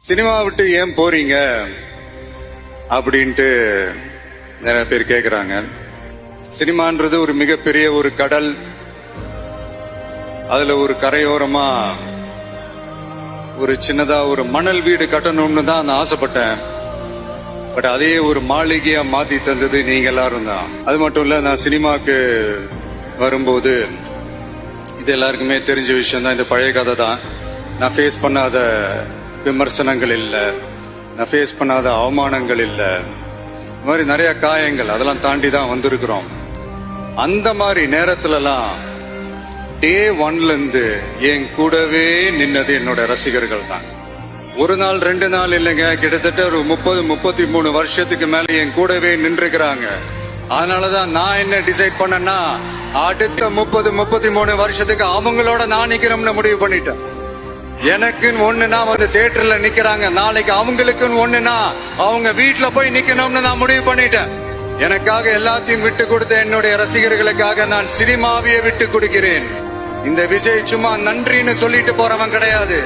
Cinema விட்டு ஏன் போறீங்க அப்படின்ட்டு நிறைய பேர் கேக்குறாங்க. சினிமான்றது ஒரு மிகப்பெரிய ஒரு கடல். அதுல ஒரு கரையோரமா ஒரு சின்னதா ஒரு மணல் வீடு கட்டணும்னு தான் நான் ஆசைப்பட்டேன். பட் அதே ஒரு மாளிகையா மாத்தி தந்தது நீங்க எல்லாரும் தான். அது மட்டும் இல்ல, நான் சினிமாக்கு வரும்போது இது எல்லாருக்குமே தெரிஞ்ச விஷயம் தான். இந்த பழைய கதை தான். நான் ஃபேஸ் பண்ணாத விமர்சனங்கள் இல்ல, நான் ஃபேஸ் பண்ணாத அவமானங்கள் இல்ல, இந்த மாதிரி நிறைய காயங்கள் அதெல்லாம் தாண்டி தான் வந்திருக்கிறோம். அந்த மாதிரி நேரத்துலலாம் டே ஒன்ல இருந்து என் கூடவே நின்னது என்னோட ரசிகர்கள் தான். ஒரு நாள் 2 நாள் இல்லைங்க, கிட்டத்தட்ட ஒரு 30-33 வருஷத்துக்கு மேல என் கூடவே நின்றுக்கிறாங்க. அதனாலதான் நான் என்ன டிசைட் பண்ணேன்னா, அடுத்த 30-33 வருஷத்துக்கு அவங்களோட நான் நிக்கிறோம்னு முடிவு பண்ணிட்டேன். எனக்குன்னு ஒண்ணுனா வந்து தியேட்டர்ல நிக்கிறாங்க, நாளைக்கு அவங்களுக்குன்னு ஒண்ணுனா அவங்க வீட்டுல போய் நிக்கணும்னு நான் முடிவு பண்ணிட்டேன். எனக்காக எல்லாத்தையும் விட்டு கொடுத்த என்னுடைய ரசிகர்களுக்காக நான் சினிமாவையே விட்டு கொடுக்கிறேன். இந்த விஜய் சும்மா நன்றின்னு சொல்லிட்டு போறவன் கிடையாது.